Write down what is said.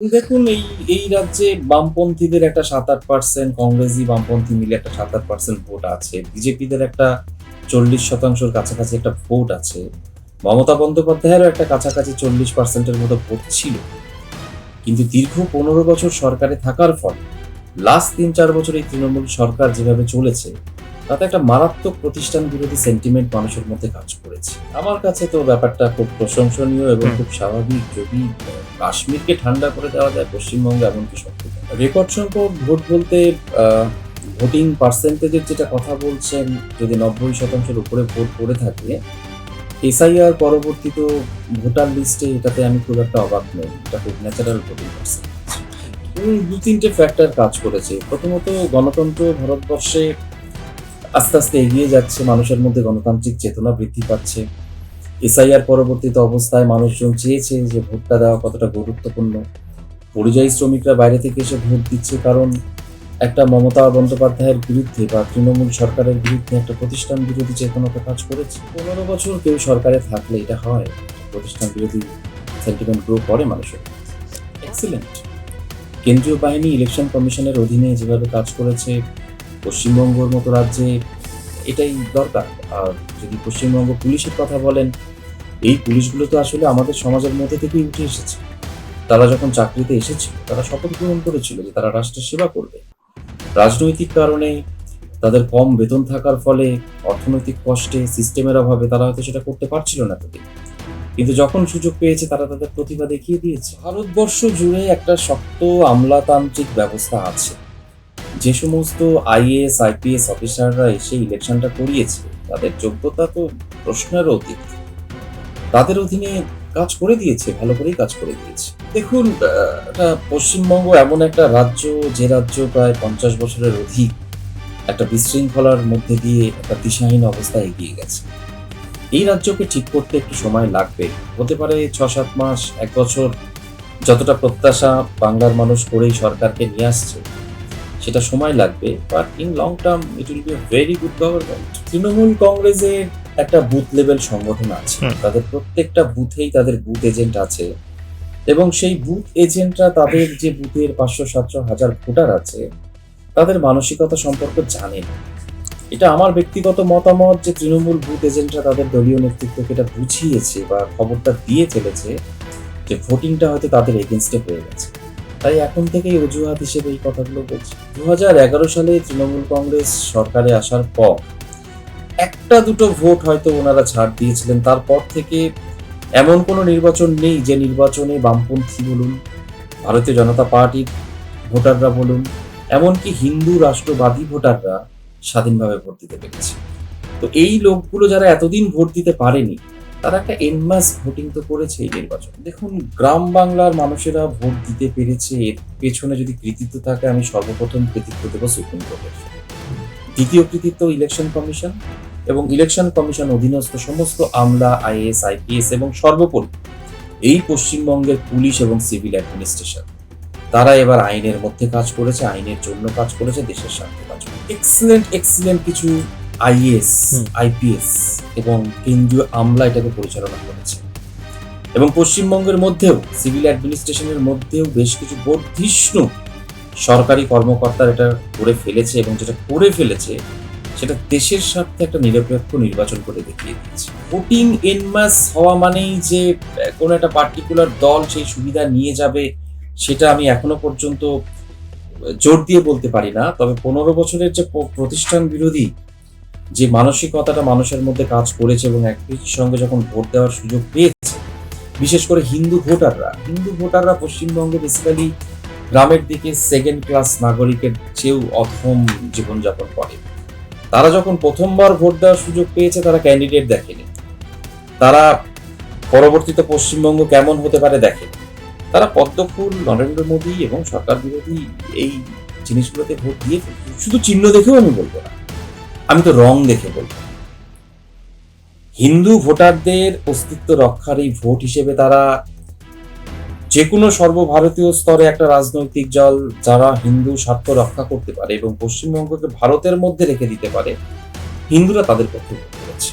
দেখুন, এই এই রাজ্যে বামপন্থীদের একটা ৭-৮%, কংগ্রেসি বামপন্থী মিলে একটা ৭-৮% ভোট আছে। বিজেপিদের একটা ৪০% কাছাকাছি একটা ভোট আছে। মমতা বন্দ্যোপাধ্যায়েরও একটা কাছাকাছি ৪০% মতো ভোট ছিল। কিন্তু দীর্ঘ ১৫ বছর সরকারে থাকার ফলে লাস্ট ৩-৪ বছর এই তৃণমূল সরকার যেভাবে চলেছে, তাতে একটা মারাত্মক প্রতিষ্ঠান বিরোধী সেন্টিমেন্ট মানুষের মধ্যে কাজ করেছে। আমার কাছে তো ব্যাপারটা খুব প্রশংসনীয় এবং খুব স্বাভাবিক। যদি কাশ্মীরকে ঠান্ডা করে দেওয়া যায়, পশ্চিমবঙ্গে এমনকি শক্ত রেকর্ড সংখ্যক ভোট বলতে ভোটিং পার্সেন্টেজের যেটা কথা বলছেন, যদি ৯০% উপরে ভোট পড়ে থাকে, এসআইআর পরবর্তীত ভোটার লিস্টে, এটাতে আমি খুব একটা অবাক নই। এটা খুব ন্যাচারাল ভোটিং পার্সেন্টেজ। ২-৩টে ফ্যাক্টর কাজ করেছে। প্রথমত, গণতন্ত্র ভারতবর্ষে আস্তে আস্তে এগিয়ে যাচ্ছে, মানুষের মধ্যে গণতান্ত্রিক চেতনা বৃদ্ধি পাচ্ছে। এসআইআর পরবর্তীত অবস্থায় মানুষজন চেয়েছে যে ভোটটা দেওয়া কতটা গুরুত্বপূর্ণ। পরিযায়ী শ্রমিকরা বাইরে থেকে এসে ভোট দিচ্ছে, কারণ একটা মমতা বন্দ্যোপাধ্যায়ের বিরুদ্ধে বা তৃণমূল সরকারের বিরুদ্ধে একটা প্রতিষ্ঠান বিরোধী চেতনাতে কাজ করেছে। ১৫ বছর কেউ সরকারে থাকলে এটা হয়, প্রতিষ্ঠান বিরোধী সেন্টিমেন্ট গ্রো করে মানুষের। এক্সিলেন্ট। কেন্দ্রীয় বাহিনী ইলেকশন কমিশনের অধীনে যেভাবে কাজ করেছে, পশ্চিমবঙ্গের মতো রাজ্যে এটাই দরকার। আর যদি পশ্চিমবঙ্গ পুলিশের কথা বলেন, এই পুলিশগুলো তো আসলে আমাদের সমাজের মধ্যে থেকেই উঠে এসেছে। তারা যখন চাকরিতে এসেছিল, তারা শপথ গ্রহণ করেছিল যে তারা রাষ্ট্রের সেবা করবে। রাজনৈতিক কারণে তাদের কম বেতন থাকার ফলে, অর্থনৈতিক কষ্টে, সিস্টেমের অভাবে তারা হয়তো সেটা করতে পারছিল না এতদিন। কিন্তু যখন সুযোগ পেয়েছে, তারা তাদের প্রতিভা দেখিয়ে দিয়েছে। ভারতবর্ষ জুড়ে একটা শক্ত আমলাতান্ত্রিক ব্যবস্থা আছে। যে সমস্ত আইএএস, আইপিএস অফিসাররা এসে ইলেকশনটা করিয়েছে, তাদের যোগ্যতা তো প্রশ্নের অতীত। তাদের অধীনে কাজ করে দিয়েছে, ভালো করেই কাজ করে দিয়েছে। দেখুন, পশ্চিমবঙ্গ এমন একটা রাজ্য, যে রাজ্য প্রায় ৫০ বছরের অধিক একটা বিশৃঙ্খলার মধ্যে দিয়ে একটা দিশাহীন অবস্থায় এগিয়ে গেছে। এই রাজ্যকে ঠিক করতে একটু সময় লাগবে। হতে পারে ৬-৭ মাস, ১ বছর। যতটা প্রত্যাশা বাংলার মানুষ করেই সরকারকে নিয়ে আসছে, সেটা সময় লাগবে, but in long term it will be very good government. Trinamool কংগ্রেসের একটা বুথ লেভেল সংগঠন আছে। তাদের প্রত্যেকটা বুথেই তাদের বুথ এজেন্ট আছে, এবং সেই বুথ এজেন্টরা তাদের যে বুথের ৫০০-৭০০ ভোটার আছে, তাদের মানসিকতা সম্পর্কে জানেন। এটা আমার ব্যক্তিগত মতামত যে তৃণমূল বুথ এজেন্টরা তাদের দলীয় নেতৃত্বকে এটা বুঝিয়েছে বা খবরটা দিয়ে ফেলেছে যে ভোটিংটা হয়তো তাদের এগেনস্টে হয়ে গেছে। তাই এখন থেকেই অজুহাত হিসেবে এই কথাগুলো বলছি। ২০১১ সালে তৃণমূল কংগ্রেস সরকারে আসার পর একটা দুটো ভোট হয়তো ওনারা ছাড় দিয়েছিলেন। তারপর থেকে এমন কোনো নির্বাচন নেই যে নির্বাচনে বামপন্থী বলুন, ভারতীয় জনতা পার্টির ভোটাররা বলুন, এমনকি হিন্দু রাষ্ট্রবাদী ভোটাররা স্বাধীনভাবে ভোট দিতে পেরেছে। তো এই লোকগুলো যারা এতদিন ভোট দিতে পারেনি, তারা একটা এনমাস ভোটিং তো করেছে এই নির্বাচন। দেখুন, গ্রাম বাংলার মানুষেরা ভোট দিতে পেরেছে, এর পেছনে যদি কৃতিত্ব থাকে, আমি সর্বপ্রথম কৃতিত্ব দেব সুপ্রিম কোর্টের। দ্বিতীয় কৃতিত্ব ইলেকশন কমিশন, এবং ইলেকশন কমিশন অধীনস্থ সমস্ত আমলা, আইএএস, আইপিএস, এবং সর্বোপরি এই পশ্চিমবঙ্গের পুলিশ এবং সিভিল অ্যাডমিনিস্ট্রেশন। তারা এবার আইনের মধ্যে কাজ করেছে, আইনের জন্য কাজ করেছে, দেশের স্বার্থে কাজ করেছে। এক্সিলেন্ট কিছু আইএএস, আইপিএস এবং কেন্দ্রীয় আমলা এটাকে পরিচালনা করেছে। এবং পশ্চিমবঙ্গের মধ্যেও, সিভিল অ্যাডমিনিস্ট্রেশনের মধ্যেও বেশ কিছু বর্ধিষ্ণু সরকারি কর্মকর্তারা এটা করে ফেলেছে, এবং যেটা করে ফেলেছে সেটা দেশের স্বার্থে একটা নিরপেক্ষ নির্বাচন করে দেখিয়ে দিয়েছে। ভোটিং এনমাস হওয়া মানেই যে কোনো একটা পার্টিকুলার দল সেই সুবিধা নিয়ে যাবে, সেটা আমি এখনো পর্যন্ত জোর দিয়ে বলতে পারি না। তবে ১৫ বছরের যে প্রতিষ্ঠান বিরোধী যে মানসিকতাটা মানুষের মধ্যে কাজ করেছে, এবং একই সঙ্গে যখন ভোট দেওয়ার সুযোগ পেয়েছে, বিশেষ করে হিন্দু ভোটাররা পশ্চিমবঙ্গে বেসিক্যালি গ্রামের দিকে সেকেন্ড ক্লাস নাগরিকের চেয়েও অধম জীবনযাপন করে। তারা যখন প্রথমবার ভোট দেওয়ার সুযোগ পেয়েছে, তারা ক্যান্ডিডেট দেখেনি, তারা পরবর্তীতে পশ্চিমবঙ্গ কেমন হতে পারে দেখেনি। তারা পদ্মফুল, নরেন্দ্র মোদী এবং সরকার বিরোধী এই জিনিসগুলোতে ভোট দিয়ে শুধু চিহ্ন দেখেও আমি বলবো না, আমি তো রং দেখে বলবো। হিন্দু ভোটারদের অস্তিত্ব রক্ষার এই ভোট হিসেবে তারা যে কোনো সর্বভারতীয় স্তরে একটা রাজনৈতিক দল যারা হিন্দু স্বার্থ রক্ষা করতে পারে এবং পশ্চিমবঙ্গকে ভারতের মধ্যে রেখে দিতে পারে, হিন্দুরা তাদের পক্ষে ভোট করেছে।